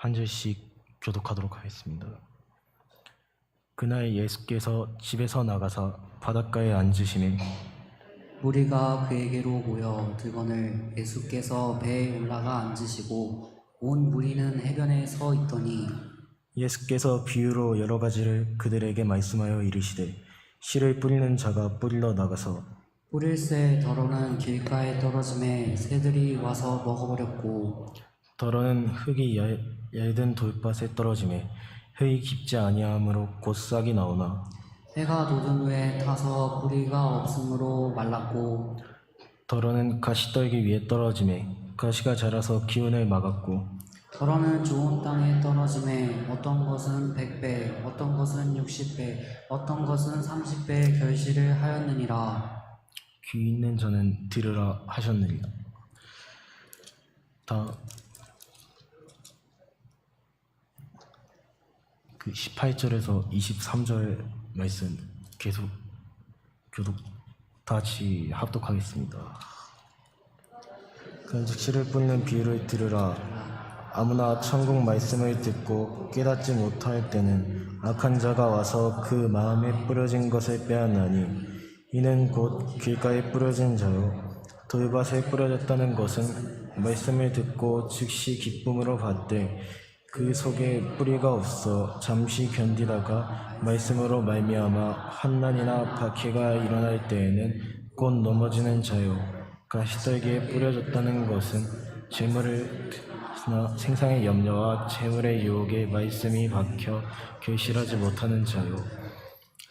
한 절씩 교독하도록 하겠습니다. 그날 예수께서 집에서 나가사 바닷가에 앉으시매 무리가 그에게로 모여 들거늘 예수께서 배에 올라가 앉으시고 온 무리는 해변에 서 있더니 예수께서 비유로 여러 가지를 그들에게 말씀하여 이르시되 씨를 뿌리는 자가 뿌리러 나가서 뿌릴새 덜어는 길가에 떨어짐에 새들이 와서 먹어버렸고 덜어는 흙이 얇은 돌밭에 떨어지매 흙이 깊지 아니하므로 곧 싹이 나오나 해가 돋은 후에 타서 뿌리가 없으므로 말랐고 덜어는 가시떨기 위에 떨어지매 가시가 자라서 기운을 막았고 덜어는 좋은 땅에 떨어짐에 어떤 것은 100배 어떤 것은 60배 어떤 것은 30배 결실을 하였느니라. 귀 있는 자는 들으라 하셨느니라. 그 18절에서 23절 말씀 계속 교독 다시 합독하겠습니다. 그런즉 씨를 뿌리는 비유를 들으라. 아무나 천국 말씀을 듣고 깨닫지 못할 때는 악한 자가 와서 그 마음에 뿌려진 것을 빼앗나니 이는 곧 길가에 뿌려진 자요 돌밭에 뿌려졌다는 것은 말씀을 듣고 즉시 기쁨으로 받되 그 속에 뿌리가 없어 잠시 견디다가 말씀으로 말미암아 환난이나 박해가 일어날 때에는 곧 넘어지는 자요 가시떨기에 뿌려졌다는 것은 재물을 생상의 염려와 재물의 유혹에 말씀이 박혀 결실하지 못하는 자요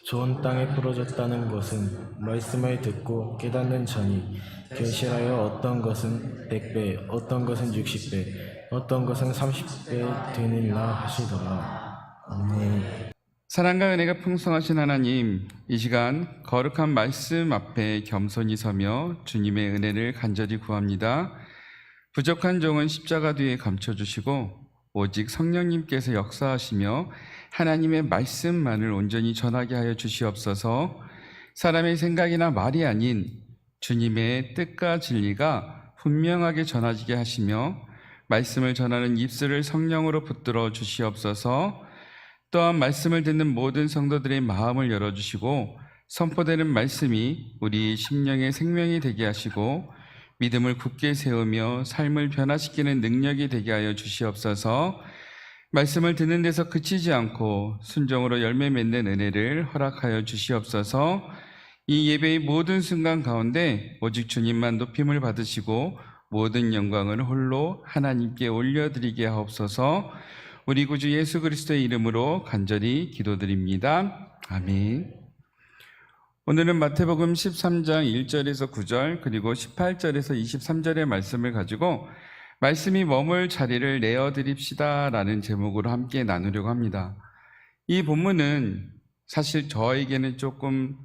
좋은 땅에 뿌려졌다는 것은 말씀을 듣고 깨닫는 자니 결실하여 어떤 것은 100배 어떤 것은 60배 어떤 것은 30배 되느니라 하시더라. 아멘. 사랑과 은혜가 풍성하신 하나님, 이 시간 거룩한 말씀 앞에 겸손히 서며 주님의 은혜를 간절히 구합니다. 부족한 종은 십자가 뒤에 감춰주시고 오직 성령님께서 역사하시며 하나님의 말씀만을 온전히 전하게 하여 주시옵소서. 사람의 생각이나 말이 아닌 주님의 뜻과 진리가 분명하게 전해지게 하시며 말씀을 전하는 입술을 성령으로 붙들어 주시옵소서. 또한 말씀을 듣는 모든 성도들의 마음을 열어주시고 선포되는 말씀이 우리 심령의 생명이 되게 하시고 믿음을 굳게 세우며 삶을 변화시키는 능력이 되게 하여 주시옵소서. 말씀을 듣는 데서 그치지 않고 순종으로 열매 맺는 은혜를 허락하여 주시옵소서. 이 예배의 모든 순간 가운데 오직 주님만 높임을 받으시고 모든 영광을 홀로 하나님께 올려드리게 하옵소서. 우리 구주 예수 그리스도의 이름으로 간절히 기도드립니다. 아멘. 오늘은 마태복음 13장 1절에서 9절 그리고 18절에서 23절의 말씀을 가지고 말씀이 머물 자리를 내어드립시다 라는 제목으로 함께 나누려고 합니다. 이 본문은 사실 저에게는 조금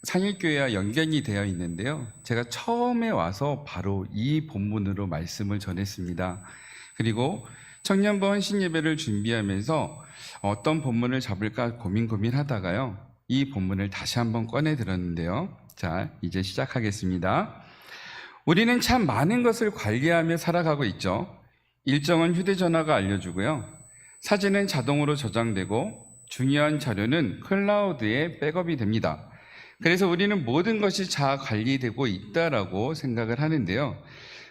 상일교회와 연결이 되어 있는데요. 제가 처음에 와서 바로 이 본문으로 말씀을 전했습니다. 그리고 청년부 헌신 예배를 준비하면서 어떤 본문을 잡을까 고민하다가요. 이 본문을 다시 한번 꺼내 들었는데요. 자, 이제 시작하겠습니다. 우리는 참 많은 것을 관리하며 살아가고 있죠. 일정은 휴대전화가 알려주고요. 사진은 자동으로 저장되고 중요한 자료는 클라우드에 백업이 됩니다. 그래서 우리는 모든 것이 잘 관리되고 있다라고 생각을 하는데요.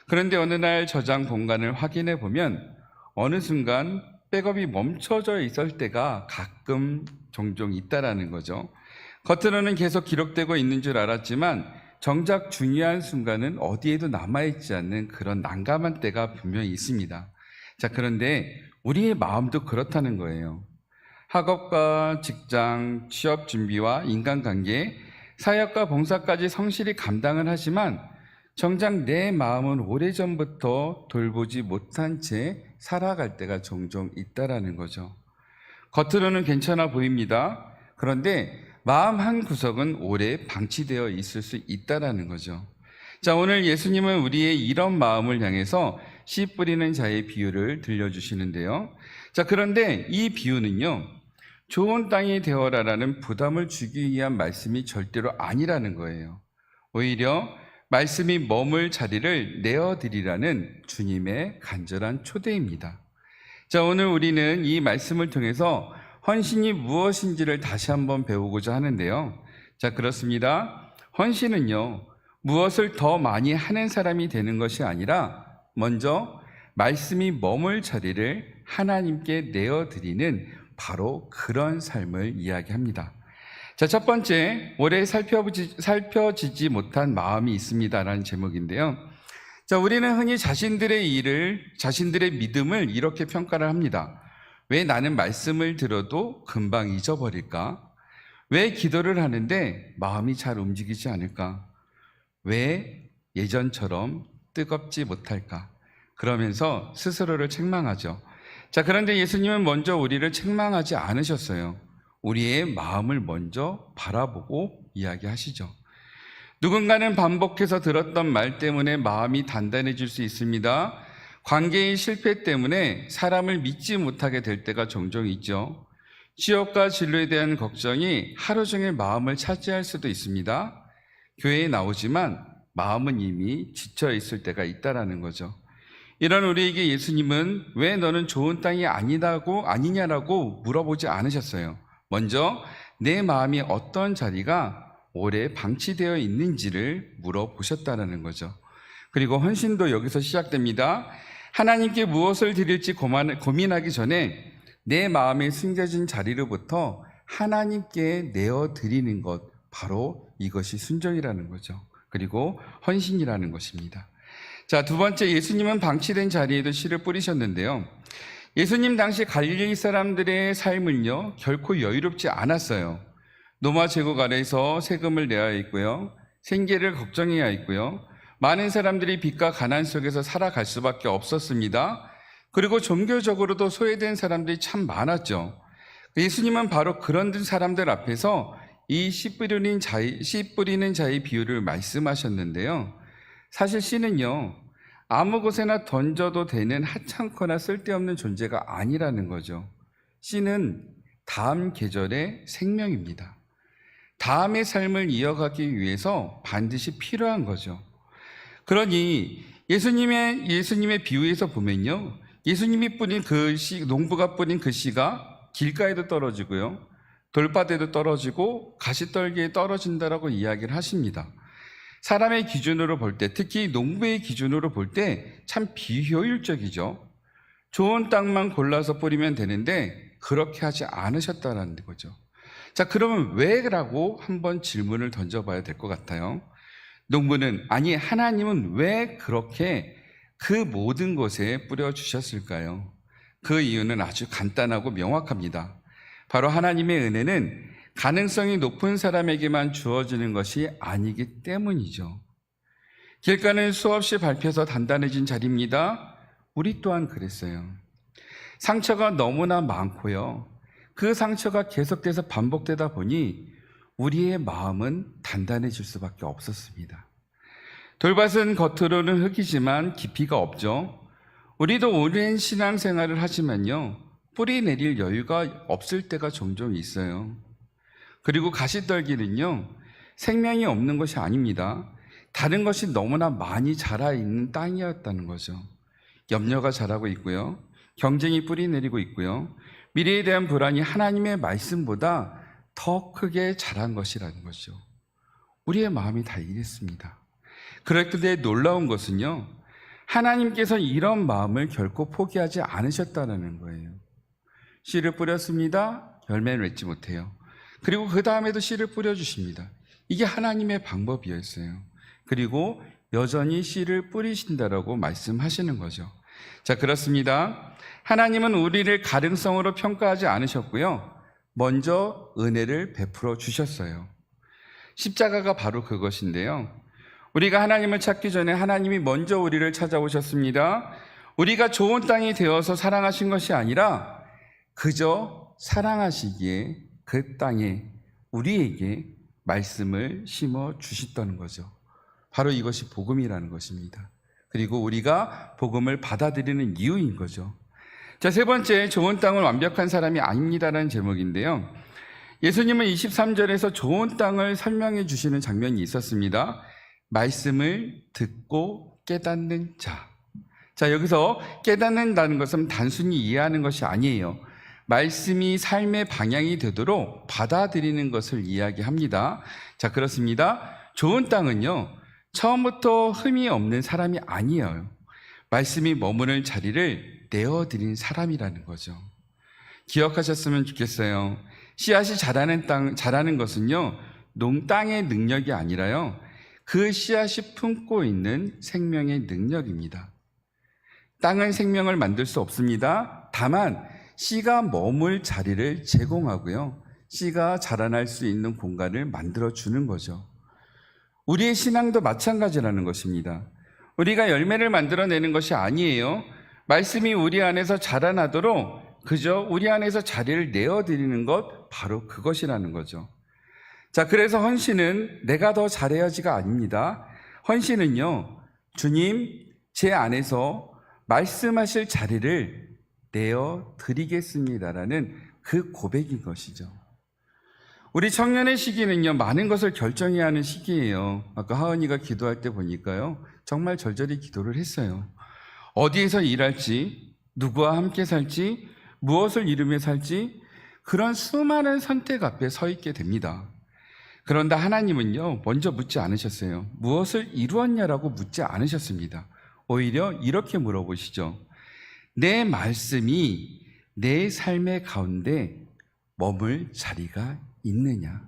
그런데 어느 날 저장 공간을 확인해 보면 어느 순간 백업이 멈춰져 있을 때가 종종 있다라는 거죠. 겉으로는 계속 기록되고 있는 줄 알았지만 정작 중요한 순간은 어디에도 남아있지 않는 그런 난감한 때가 분명히 있습니다. 자, 그런데 우리의 마음도 그렇다는 거예요. 학업과 직장, 취업 준비와 인간관계, 사역과 봉사까지 성실히 감당을 하지만 정작 내 마음은 오래전부터 돌보지 못한 채 살아갈 때가 종종 있다라는 거죠. 겉으로는 괜찮아 보입니다. 그런데 마음 한 구석은 오래 방치되어 있을 수 있다라는 거죠. 자, 오늘 예수님은 우리의 이런 마음을 향해서 씨 뿌리는 자의 비유를 들려주시는데요. 자, 그런데 이 비유는요, 좋은 땅이 되어라라는 부담을 주기 위한 말씀이 절대로 아니라는 거예요. 오히려 말씀이 머물 자리를 내어드리라는 주님의 간절한 초대입니다. 자, 오늘 우리는 이 말씀을 통해서 헌신이 무엇인지를 다시 한번 배우고자 하는데요. 자, 그렇습니다. 헌신은요, 무엇을 더 많이 하는 사람이 되는 것이 아니라 먼저 말씀이 머물 자리를 하나님께 내어드리는 바로 그런 삶을 이야기합니다. 자, 첫 번째, 오래 살펴지지 못한 마음이 있습니다라는 제목인데요. 자, 우리는 흔히 자신들의 믿음을 이렇게 평가를 합니다. 왜 나는 말씀을 들어도 금방 잊어버릴까? 왜 기도를 하는데 마음이 잘 움직이지 않을까? 왜 예전처럼 뜨겁지 못할까? 그러면서 스스로를 책망하죠. 자, 그런데 예수님은 먼저 우리를 책망하지 않으셨어요. 우리의 마음을 먼저 바라보고 이야기하시죠. 누군가는 반복해서 들었던 말 때문에 마음이 단단해질 수 있습니다. 관계의 실패 때문에 사람을 믿지 못하게 될 때가 종종 있죠. 취업과 진로에 대한 걱정이 하루 종일 마음을 차지할 수도 있습니다. 교회에 나오지만 마음은 이미 지쳐 있을 때가 있다라는 거죠. 이런 우리에게 예수님은 왜 너는 좋은 땅이 아니냐라고 물어보지 않으셨어요. 먼저 내 마음이 어떤 자리가 오래 방치되어 있는지를 물어보셨다는 거죠. 그리고 헌신도 여기서 시작됩니다. 하나님께 무엇을 드릴지 고민하기 전에 내 마음에 숨겨진 자리로부터 하나님께 내어드리는 것, 바로 이것이 순종이라는 거죠. 그리고 헌신이라는 것입니다. 자, 두 번째, 예수님은 방치된 자리에도 씨를 뿌리셨는데요. 예수님 당시 갈릴리 사람들의 삶은요, 결코 여유롭지 않았어요. 로마 제국 아래에서 세금을 내야 했고요, 생계를 걱정해야 했고요, 많은 사람들이 빚과 가난 속에서 살아갈 수밖에 없었습니다. 그리고 종교적으로도 소외된 사람들이 참 많았죠. 예수님은 바로 그런 사람들 앞에서 이 씨 뿌리는 자의 비유를 말씀하셨는데요. 사실 씨는요, 아무 곳에나 던져도 되는 하찮거나 쓸데없는 존재가 아니라는 거죠. 씨는 다음 계절의 생명입니다. 다음의 삶을 이어가기 위해서 반드시 필요한 거죠. 그러니 예수님의 비유에서 보면요, 예수님이 뿌린 그 씨, 농부가 뿌린 그 씨가 길가에도 떨어지고요, 돌밭에도 떨어지고 가시떨기에 떨어진다라고 이야기를 하십니다. 사람의 기준으로 볼 때, 특히 농부의 기준으로 볼 때 참 비효율적이죠. 좋은 땅만 골라서 뿌리면 되는데 그렇게 하지 않으셨다는 거죠. 자, 그러면 왜라고 한번 질문을 던져봐야 될 것 같아요. 하나님은 왜 그렇게 그 모든 곳에 뿌려주셨을까요? 그 이유는 아주 간단하고 명확합니다. 바로 하나님의 은혜는 가능성이 높은 사람에게만 주어지는 것이 아니기 때문이죠. 길가는 수없이 밟혀서 단단해진 자리입니다. 우리 또한 그랬어요. 상처가 너무나 많고요, 그 상처가 계속돼서 반복되다 보니 우리의 마음은 단단해질 수밖에 없었습니다. 돌밭은 겉으로는 흙이지만 깊이가 없죠. 우리도 오랜 신앙생활을 하지만요, 뿌리 내릴 여유가 없을 때가 종종 있어요. 그리고 가시떨기는요, 생명이 없는 것이 아닙니다. 다른 것이 너무나 많이 자라있는 땅이었다는 거죠. 염려가 자라고 있고요, 경쟁이 뿌리 내리고 있고요, 미래에 대한 불안이 하나님의 말씀보다 더 크게 자란 것이라는 거죠. 우리의 마음이 다 이랬습니다. 그런데 놀라운 것은요, 하나님께서 이런 마음을 결코 포기하지 않으셨다는 거예요. 씨를 뿌렸습니다. 열매를 맺지 못해요. 그리고 그 다음에도 씨를 뿌려주십니다. 이게 하나님의 방법이었어요. 그리고 여전히 씨를 뿌리신다라고 말씀하시는 거죠. 자, 그렇습니다. 하나님은 우리를 가능성으로 평가하지 않으셨고요, 먼저 은혜를 베풀어 주셨어요. 십자가가 바로 그것인데요. 우리가 하나님을 찾기 전에 하나님이 먼저 우리를 찾아오셨습니다. 우리가 좋은 땅이 되어서 사랑하신 것이 아니라 그저 사랑하시기에 그 땅에 우리에게 말씀을 심어 주셨다는 거죠. 바로 이것이 복음이라는 것입니다. 그리고 우리가 복음을 받아들이는 이유인 거죠. 자, 세 번째, 좋은 땅은 완벽한 사람이 아닙니다라는 제목인데요. 예수님은 23절에서 좋은 땅을 설명해 주시는 장면이 있었습니다. 말씀을 듣고 깨닫는 자. 자, 여기서 깨닫는다는 것은 단순히 이해하는 것이 아니에요. 말씀이 삶의 방향이 되도록 받아들이는 것을 이야기합니다. 자, 그렇습니다. 좋은 땅은요, 처음부터 흠이 없는 사람이 아니에요. 말씀이 머무는 자리를 내어드린 사람이라는 거죠. 기억하셨으면 좋겠어요. 씨앗이 자라는 것은요, 농땅의 능력이 아니라요, 그 씨앗이 품고 있는 생명의 능력입니다. 땅은 생명을 만들 수 없습니다. 다만 씨가 머물 자리를 제공하고요, 씨가 자라날 수 있는 공간을 만들어 주는 거죠. 우리의 신앙도 마찬가지라는 것입니다. 우리가 열매를 만들어내는 것이 아니에요. 말씀이 우리 안에서 자라나도록 그저 우리 안에서 자리를 내어드리는 것, 바로 그것이라는 거죠. 자, 그래서 헌신은 내가 더 잘해야지가 아닙니다. 헌신은요, 주님, 제 안에서 말씀하실 자리를 내어드리겠습니다라는 그 고백인 것이죠. 우리 청년의 시기는요, 많은 것을 결정해야 하는 시기예요. 아까 하은이가 기도할 때 보니까요, 정말 절절히 기도를 했어요. 어디에서 일할지, 누구와 함께 살지, 무엇을 이루며 살지, 그런 수많은 선택 앞에 서 있게 됩니다. 그런데 하나님은요, 먼저 묻지 않으셨어요. 무엇을 이루었냐라고 묻지 않으셨습니다. 오히려 이렇게 물어보시죠. 내 말씀이 내 삶의 가운데 머물 자리가 있느냐?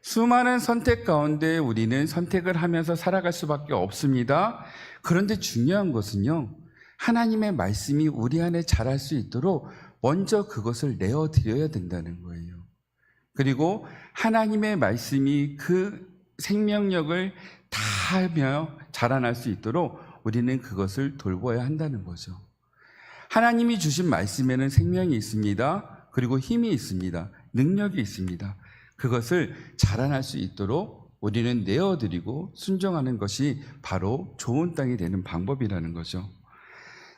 수많은 선택 가운데 우리는 선택을 하면서 살아갈 수밖에 없습니다. 그런데 중요한 것은요, 하나님의 말씀이 우리 안에 자랄 수 있도록 먼저 그것을 내어드려야 된다는 거예요. 그리고 하나님의 말씀이 그 생명력을 다하며 자라날 수 있도록 우리는 그것을 돌봐야 한다는 거죠. 하나님이 주신 말씀에는 생명이 있습니다. 그리고 힘이 있습니다. 능력이 있습니다. 그것을 자라날 수 있도록 우리는 내어드리고 순종하는 것이 바로 좋은 땅이 되는 방법이라는 거죠.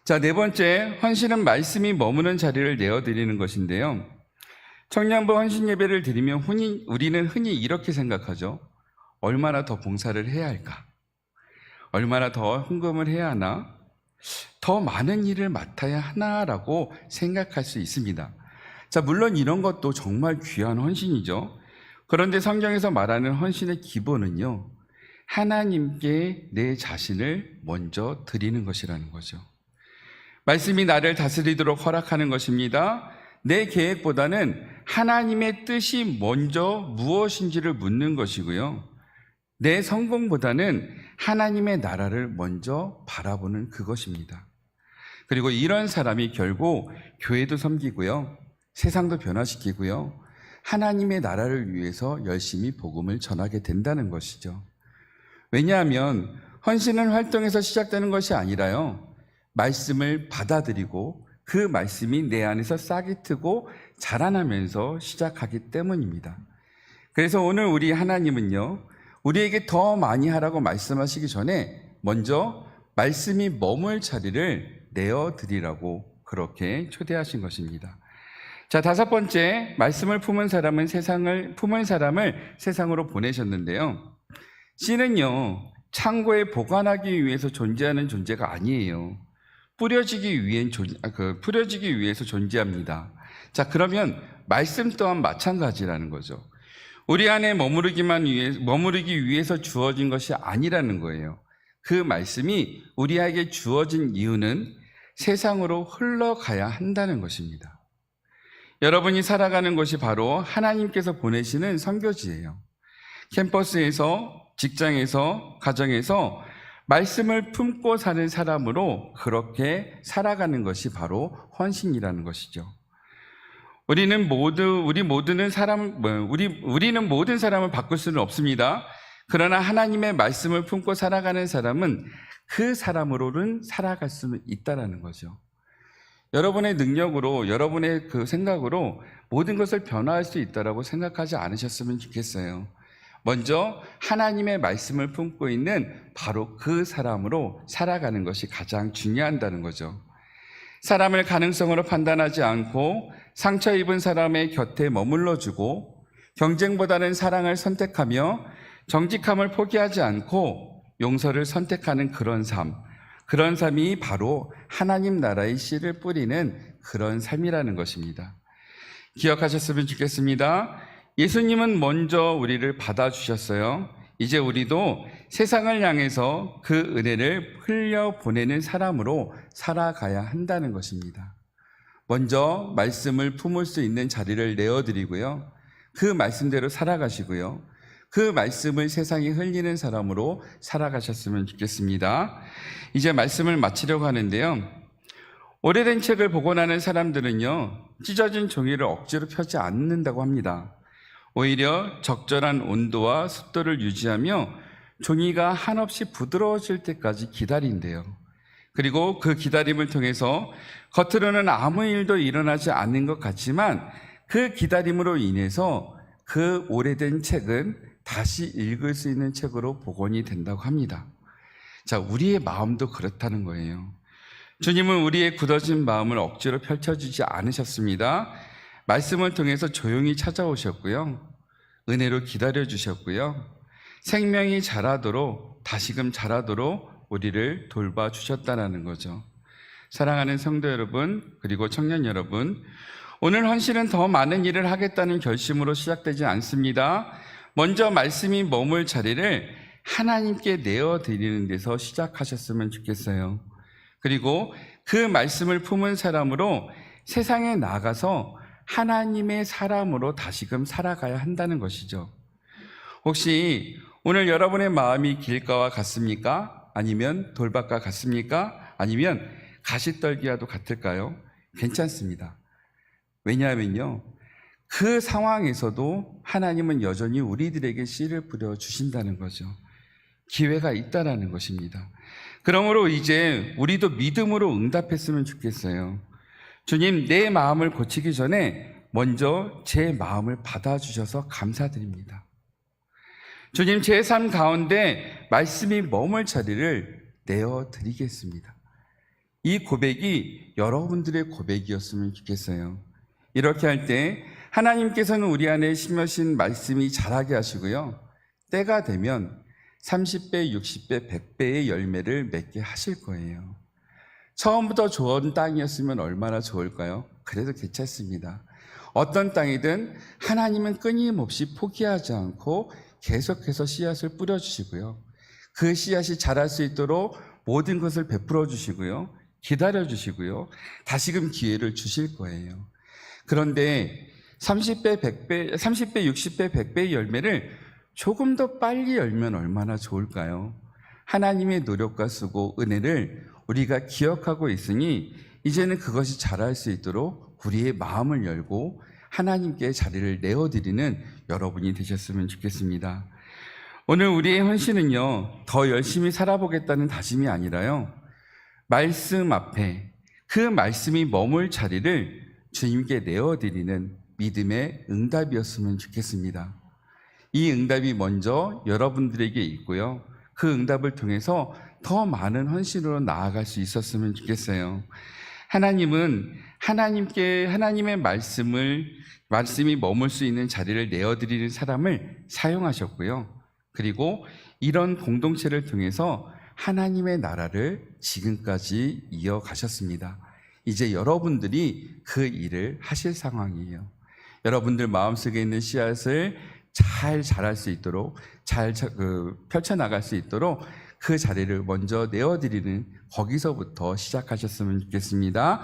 자, 네 번째, 헌신은 말씀이 머무는 자리를 내어드리는 것인데요. 청년부 헌신 예배를 드리면 우리는 흔히 이렇게 생각하죠. 얼마나 더 봉사를 해야 할까? 얼마나 더 헌금을 해야 하나? 더 많은 일을 맡아야 하나라고 생각할 수 있습니다. 자, 물론 이런 것도 정말 귀한 헌신이죠. 그런데 성경에서 말하는 헌신의 기본은요, 하나님께 내 자신을 먼저 드리는 것이라는 거죠. 말씀이 나를 다스리도록 허락하는 것입니다. 내 계획보다는 하나님의 뜻이 먼저 무엇인지를 묻는 것이고요. 내 성공보다는 하나님의 나라를 먼저 바라보는 그것입니다. 그리고 이런 사람이 결국 교회도 섬기고요, 세상도 변화시키고요, 하나님의 나라를 위해서 열심히 복음을 전하게 된다는 것이죠. 왜냐하면 헌신은 활동에서 시작되는 것이 아니라요, 말씀을 받아들이고 그 말씀이 내 안에서 싹이 트고 자라나면서 시작하기 때문입니다. 그래서 오늘 우리 하나님은요, 우리에게 더 많이 하라고 말씀하시기 전에 먼저 말씀이 머물 자리를 내어드리라고 그렇게 초대하신 것입니다. 자, 다섯 번째, 말씀을 품은 사람을 세상으로 보내셨는데요. 씨는요, 창고에 보관하기 위해서 존재하는 존재가 아니에요. 뿌려지기 위해서 존재합니다. 자, 그러면 말씀 또한 마찬가지라는 거죠. 우리 안에 머무르기 위해서 주어진 것이 아니라는 거예요. 그 말씀이 우리에게 주어진 이유는 세상으로 흘러가야 한다는 것입니다. 여러분이 살아가는 것이 바로 하나님께서 보내시는 선교지예요. 캠퍼스에서, 직장에서, 가정에서 말씀을 품고 사는 사람으로 그렇게 살아가는 것이 바로 헌신이라는 것이죠. 우리는 모든 사람을 바꿀 수는 없습니다. 그러나 하나님의 말씀을 품고 살아가는 사람은 그 사람으로는 살아갈 수는 있다라는 거죠. 여러분의 능력으로, 여러분의 그 생각으로 모든 것을 변화할 수 있다라고 생각하지 않으셨으면 좋겠어요. 먼저 하나님의 말씀을 품고 있는 바로 그 사람으로 살아가는 것이 가장 중요하다는 거죠. 사람을 가능성으로 판단하지 않고 상처 입은 사람의 곁에 머물러주고 경쟁보다는 사랑을 선택하며 정직함을 포기하지 않고 용서를 선택하는 그런 삶이 바로 하나님 나라의 씨를 뿌리는 그런 삶이라는 것입니다. 기억하셨으면 좋겠습니다. 예수님은 먼저 우리를 받아주셨어요. 이제 우리도 세상을 향해서 그 은혜를 흘려보내는 사람으로 살아가야 한다는 것입니다. 먼저 말씀을 품을 수 있는 자리를 내어드리고요. 그 말씀대로 살아가시고요. 그 말씀을 세상에 흘리는 사람으로 살아가셨으면 좋겠습니다. 이제 말씀을 마치려고 하는데요. 오래된 책을 복원하는 사람들은요, 찢어진 종이를 억지로 펴지 않는다고 합니다. 오히려 적절한 온도와 습도를 유지하며 종이가 한없이 부드러워질 때까지 기다린대요. 그리고 그 기다림을 통해서 겉으로는 아무 일도 일어나지 않는 것 같지만 그 기다림으로 인해서 그 오래된 책은 다시 읽을 수 있는 책으로 복원이 된다고 합니다. 자, 우리의 마음도 그렇다는 거예요. 주님은 우리의 굳어진 마음을 억지로 펼쳐주지 않으셨습니다. 말씀을 통해서 조용히 찾아오셨고요. 은혜로 기다려주셨고요. 생명이 자라도록, 다시금 자라도록 우리를 돌봐주셨다는 거죠. 사랑하는 성도 여러분, 그리고 청년 여러분, 오늘 헌신은 더 많은 일을 하겠다는 결심으로 시작되지 않습니다. 먼저 말씀이 머물 자리를 하나님께 내어드리는 데서 시작하셨으면 좋겠어요. 그리고 그 말씀을 품은 사람으로 세상에 나가서 하나님의 사람으로 다시금 살아가야 한다는 것이죠. 혹시 오늘 여러분의 마음이 길가와 같습니까? 아니면 돌밭과 같습니까? 아니면 가시떨기와도 같을까요? 괜찮습니다. 왜냐하면요, 그 상황에서도 하나님은 여전히 우리들에게 씨를 뿌려 주신다는 거죠. 기회가 있다라는 것입니다. 그러므로 이제 우리도 믿음으로 응답했으면 좋겠어요. 주님, 내 마음을 고치기 전에 먼저 제 마음을 받아주셔서 감사드립니다. 주님, 제 삶 가운데 말씀이 머물 자리를 내어드리겠습니다. 이 고백이 여러분들의 고백이었으면 좋겠어요. 이렇게 할 때 하나님께서는 우리 안에 심으신 말씀이 자라게 하시고요. 때가 되면 30배, 60배, 100배의 열매를 맺게 하실 거예요. 처음부터 좋은 땅이었으면 얼마나 좋을까요? 그래도 괜찮습니다. 어떤 땅이든 하나님은 끊임없이 포기하지 않고 계속해서 씨앗을 뿌려주시고요. 그 씨앗이 자랄 수 있도록 모든 것을 베풀어 주시고요. 기다려 주시고요. 다시금 기회를 주실 거예요. 그런데 30배, 100배, 30배, 60배, 100배의 열매를 조금 더 빨리 열면 얼마나 좋을까요? 하나님의 노력과 수고, 은혜를 우리가 기억하고 있으니 이제는 그것이 자랄 수 있도록 우리의 마음을 열고 하나님께 자리를 내어드리는 여러분이 되셨으면 좋겠습니다. 오늘 우리의 헌신은요, 더 열심히 살아보겠다는 다짐이 아니라요, 말씀 앞에 그 말씀이 머물 자리를 주님께 내어드리는 믿음의 응답이었으면 좋겠습니다. 이 응답이 먼저 여러분들에게 있고요. 그 응답을 통해서 더 많은 헌신으로 나아갈 수 있었으면 좋겠어요. 하나님은 하나님의 말씀이 머물 수 있는 자리를 내어드리는 사람을 사용하셨고요. 그리고 이런 공동체를 통해서 하나님의 나라를 지금까지 이어가셨습니다. 이제 여러분들이 그 일을 하실 상황이에요. 여러분들 마음속에 있는 씨앗을 잘 자랄 수 있도록, 잘 펼쳐나갈 수 있도록 그 자리를 먼저 내어드리는 거기서부터 시작하셨으면 좋겠습니다.